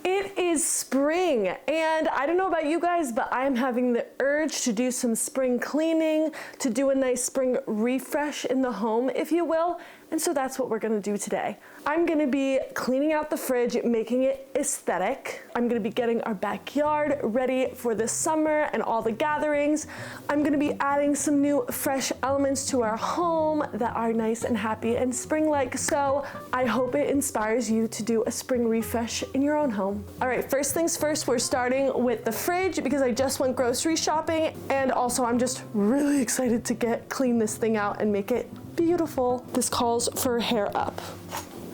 It is spring, and I don't know about you guys, but I'm having the urge to do some spring cleaning, to do a nice spring refresh in the home, if you will. And so that's what we're gonna do today. I'm gonna be cleaning out the fridge, making it aesthetic. I'm gonna be getting our backyard ready for the summer and all the gatherings. I'm gonna be adding some new fresh elements to our home that are nice and happy and spring-like. So I hope it inspires you to do a spring refresh in your own home. All right, first things first, we're starting with the fridge because I just went grocery shopping, and also I'm just really excited to clean this thing out and make it beautiful. This calls for hair up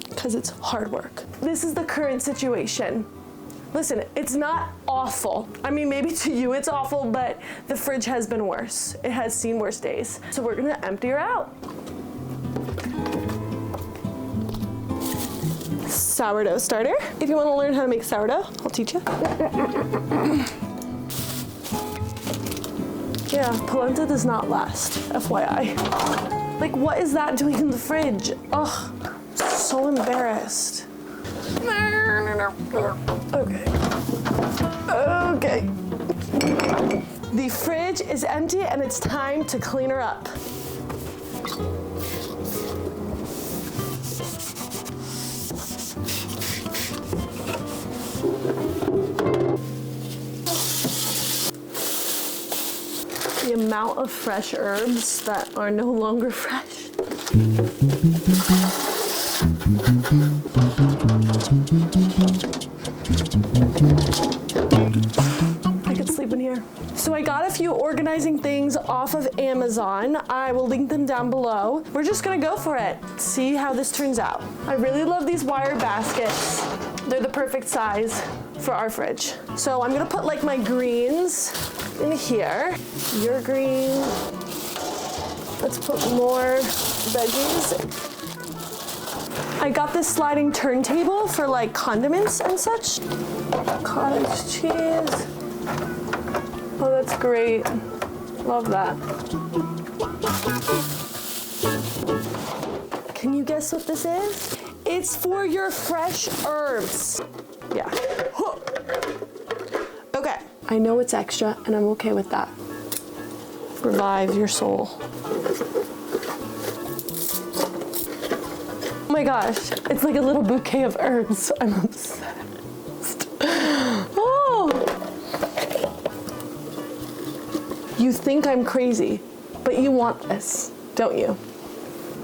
because it's hard work. This is the current situation. Listen, it's not awful. I mean, maybe to you it's awful, but the fridge has been worse. It has seen worse days. So we're gonna empty her out. Sourdough starter. If you wanna learn how to make sourdough, I'll teach you. Yeah, polenta does not last, FYI. Like, what is that doing in the fridge? Ugh, so embarrassed. Okay. Okay. The fridge is empty and it's time to clean her up. The amount of fresh herbs that are no longer fresh. I could sleep in here. So I got a few organizing things off of Amazon. I will link them down below. We're just gonna go for it. See how this turns out. I really love these wire baskets. They're the perfect size for our fridge. So I'm gonna put like my greens in here. Your green. Let's put more veggies. I got this sliding turntable for like condiments and such. Cottage cheese. Oh, that's great. Love that. Can you guess what this is? It's for your fresh herbs. Yeah. Okay. I know it's extra and I'm okay with that. Revive your soul. Oh my gosh, it's like a little bouquet of herbs. I'm obsessed. Oh! You think I'm crazy, but you want this, don't you?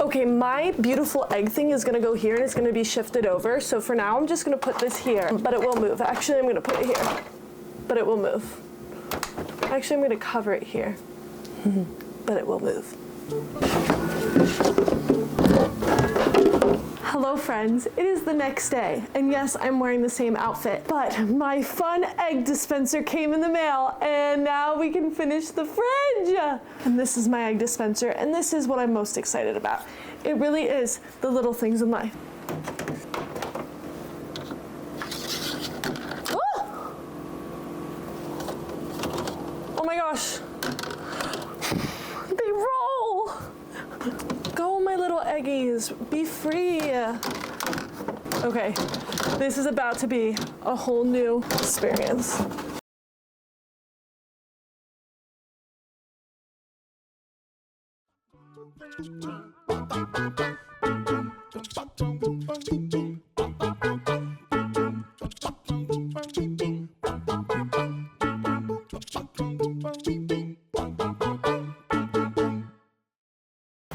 Okay, my beautiful egg thing is gonna go here and it's gonna be shifted over. So for now, I'm just gonna put this here, but it will move. Actually, I'm gonna put it here, but it will move. Actually, I'm gonna cover it here, but it will move. Hello friends, it is the next day, and yes, I'm wearing the same outfit, but my fun egg dispenser came in the mail, and now we can finish the fridge! And this is my egg dispenser, and this is what I'm most excited about. It really is the little things in life. Oh! Oh my gosh. They roll! Go, my little eggies, be free. Okay, this is about to be a whole new experience.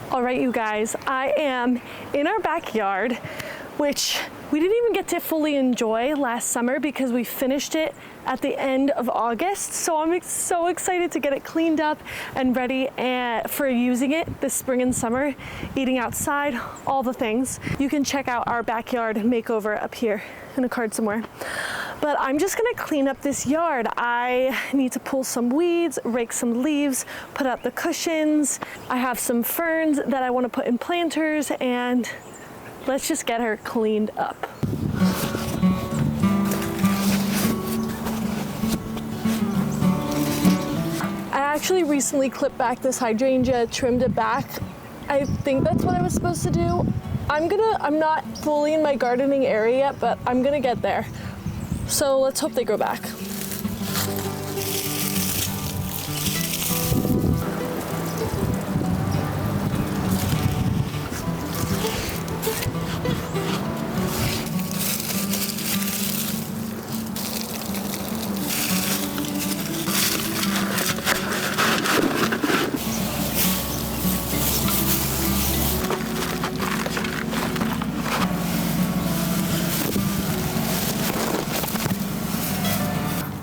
All right, you guys, I am in our backyard, which we didn't even get to fully enjoy last summer because we finished it at the end of August. So I'm so excited to get it cleaned up and ready for using it this spring and summer, eating outside, all the things. You can check out our backyard makeover up here in a card somewhere. But I'm just gonna clean up this yard. I need to pull some weeds, rake some leaves, put out the cushions. I have some ferns that I wanna put in planters, and let's just get her cleaned up. I actually recently clipped back this hydrangea, trimmed it back. I think that's what I was supposed to do. I'm not fully in my gardening area yet, but I'm gonna get there. So let's hope they grow back.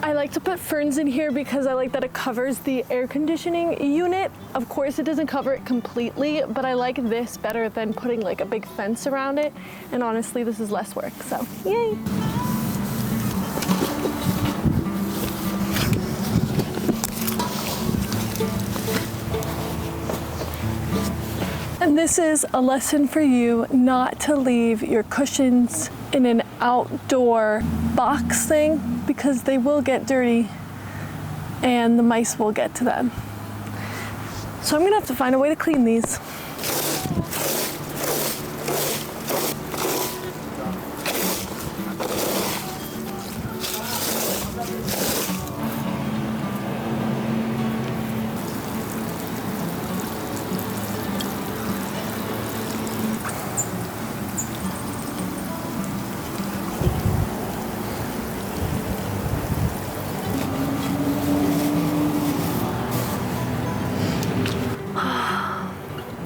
I like to put ferns in here because I like that it covers the air conditioning unit. Of course, it doesn't cover it completely, but I like this better than putting like a big fence around it. And honestly, this is less work, so yay. And this is a lesson for you not to leave your cushions in an outdoor box thing because they will get dirty and the mice will get to them. So I'm gonna have to find a way to clean these.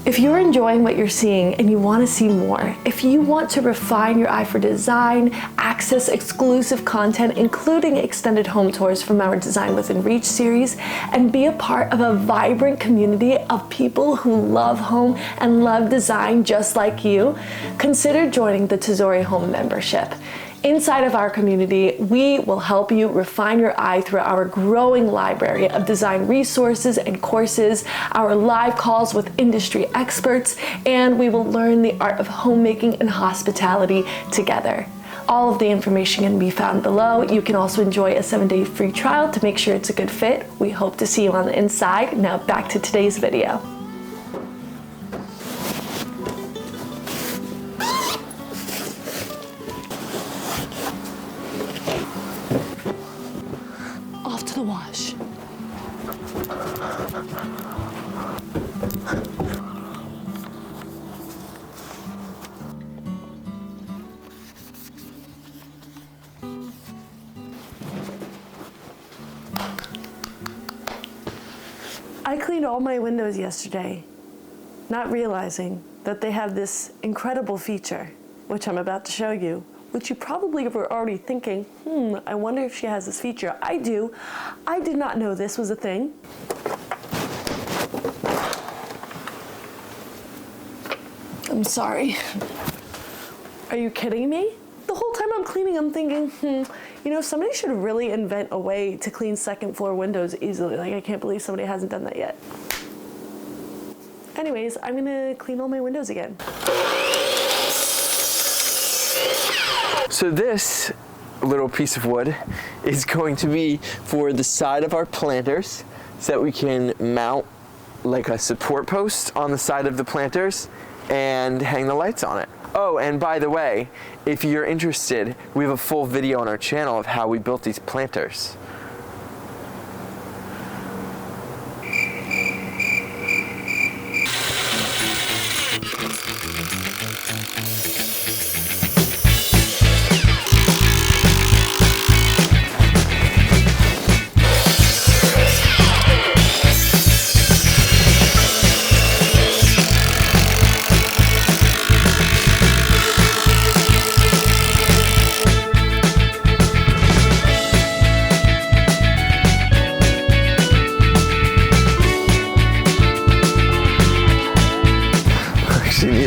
If you're enjoying what you're seeing and you want to see more, if you want to refine your eye for design, access exclusive content, including extended home tours from our Design Within Reach series, and be a part of a vibrant community of people who love home and love design just like you, consider joining the Tori Home membership. Inside of our community, we will help you refine your eye through our growing library of design resources and courses, our live calls with industry experts, and we will learn the art of homemaking and hospitality together. All of the information can be found below. You can also enjoy a 7-day free trial to make sure it's a good fit. We hope to see you on the inside. Now back to today's video. The wash. I cleaned all my windows yesterday, not realizing that they have this incredible feature, which I'm about to show you, which you probably were already thinking, I wonder if she has this feature. I do. I did not know this was a thing. I'm sorry. Are you kidding me? The whole time I'm cleaning, I'm thinking, you know, somebody should really invent a way to clean second floor windows easily. Like, I can't believe somebody hasn't done that yet. Anyways, I'm gonna clean all my windows again. So this little piece of wood is going to be for the side of our planters so that we can mount like a support post on the side of the planters and hang the lights on it. Oh, and by the way, if you're interested, we have a full video on our channel of how we built these planters.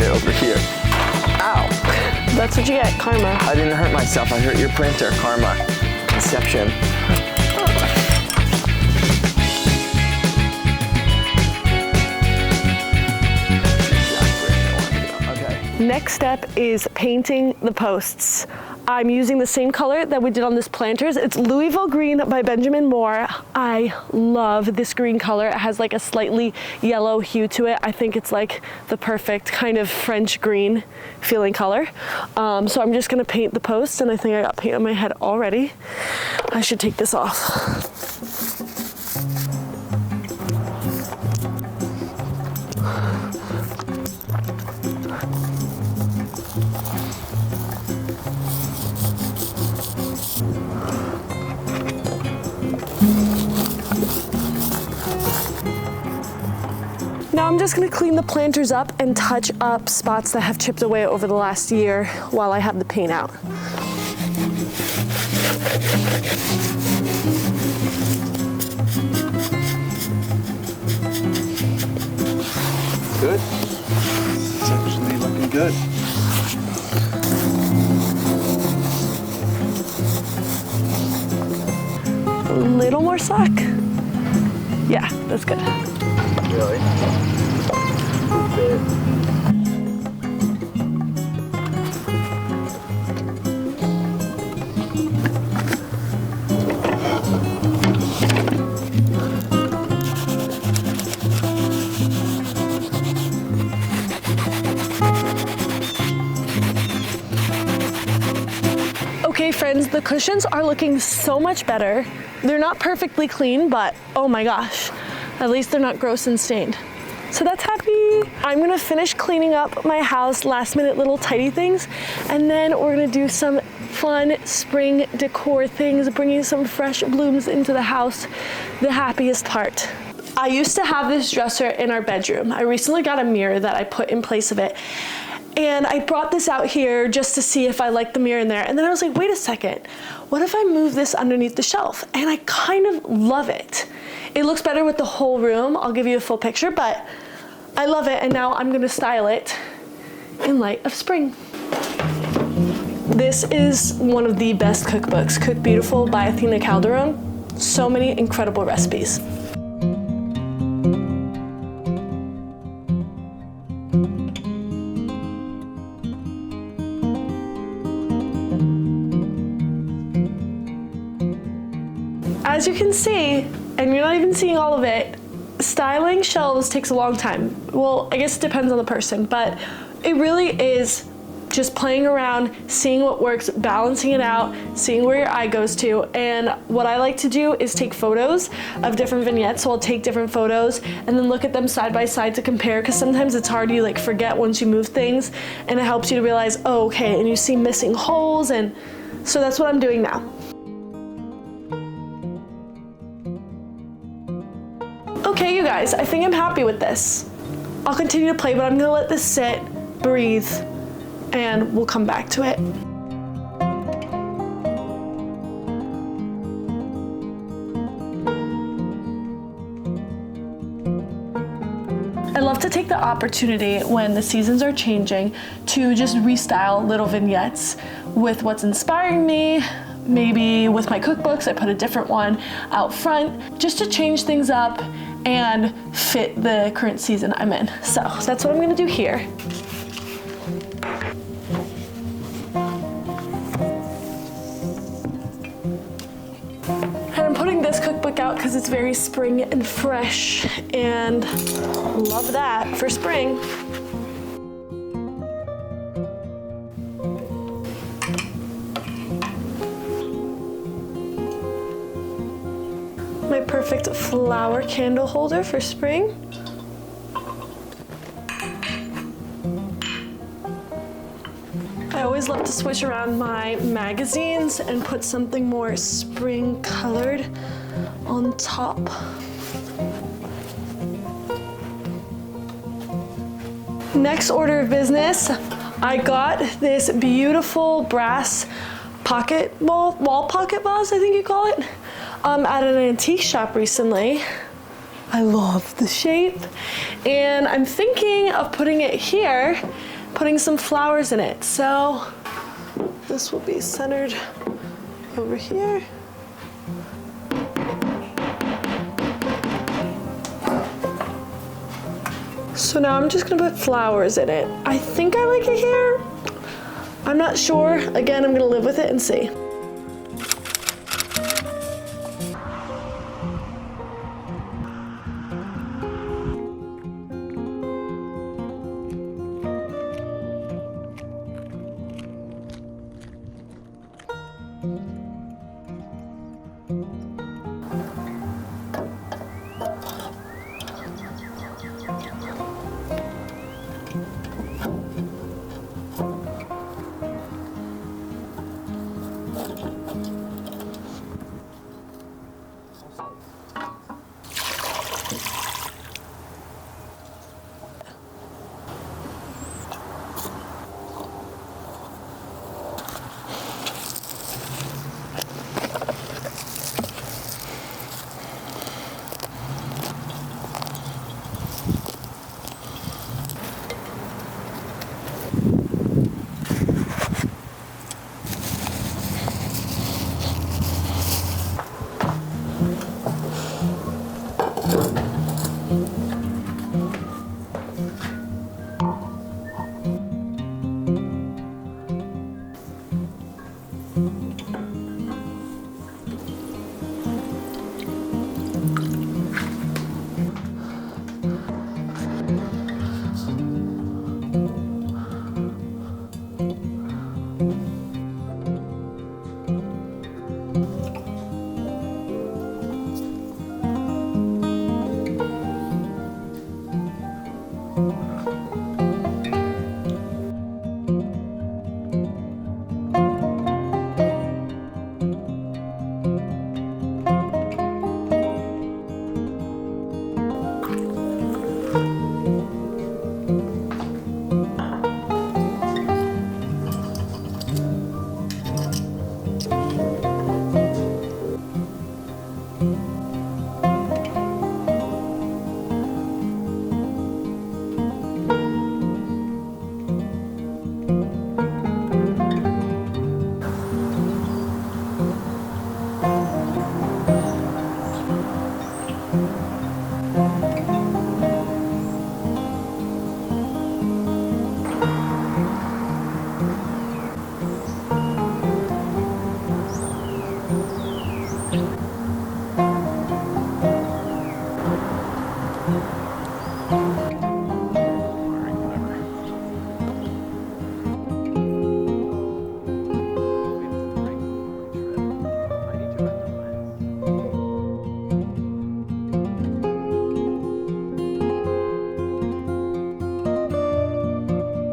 Over here. Ow! That's what you get, karma. I didn't hurt myself, I hurt your planter, karma. Inception. Okay. Next step is painting the posts. I'm using the same color that we did on this planters. It's Louisville Green by Benjamin Moore. I love this green color. It has like a slightly yellow hue to it. I think it's like the perfect kind of French green feeling color. So I'm just gonna paint the posts, and I think I got paint on my head already. I should take this off. Now I'm just gonna clean the planters up and touch up spots that have chipped away over the last year while I have the paint out. Good. It's actually looking good. A little more slack. Yeah, that's good. Really? Okay friends, the cushions are looking so much better. They're not perfectly clean, but oh my gosh, at least they're not gross and stained. So that's happy. I'm gonna finish cleaning up my house, last minute little tidy things, and then we're gonna do some fun spring decor things, bringing some fresh blooms into the house, the happiest part. I used to have this dresser in our bedroom. I recently got a mirror that I put in place of it. And I brought this out here just to see if I liked the mirror in there. And then I was like, wait a second, what if I move this underneath the shelf? And I kind of love it. It looks better with the whole room. I'll give you a full picture, but I love it. And now I'm gonna style it in light of spring. This is one of the best cookbooks, Cook Beautiful by Athena Calderon. So many incredible recipes. As you can see, and you're not even seeing all of it, styling shelves takes a long time. Well, I guess it depends on the person, but it really is just playing around, seeing what works, balancing it out, seeing where your eye goes to. And what I like to do is take photos of different vignettes. So I'll take different photos and then look at them side by side to compare, because sometimes it's hard, you like forget once you move things, and it helps you to realize, oh, okay, and you see missing holes, and so that's what I'm doing now. Okay, you guys, I think I'm happy with this. I'll continue to play, but I'm gonna let this sit, breathe, and we'll come back to it. I love to take the opportunity when the seasons are changing to just restyle little vignettes with what's inspiring me. Maybe with my cookbooks, I put a different one out front just to change things up and fit the current season I'm in. So that's what I'm gonna do here. And I'm putting this cookbook out because it's very spring and fresh, and love that for spring. My perfect flower candle holder for spring. I always love to switch around my magazines and put something more spring colored on top. Next order of business, I got this beautiful brass wall pocket vase, I think you call it, at an antique shop recently. I love the shape, and I'm thinking of putting it here, putting some flowers in it. So this will be centered over here. So now I'm just gonna put flowers in it. I think I like it here. I'm not sure. Again, I'm gonna live with it and see.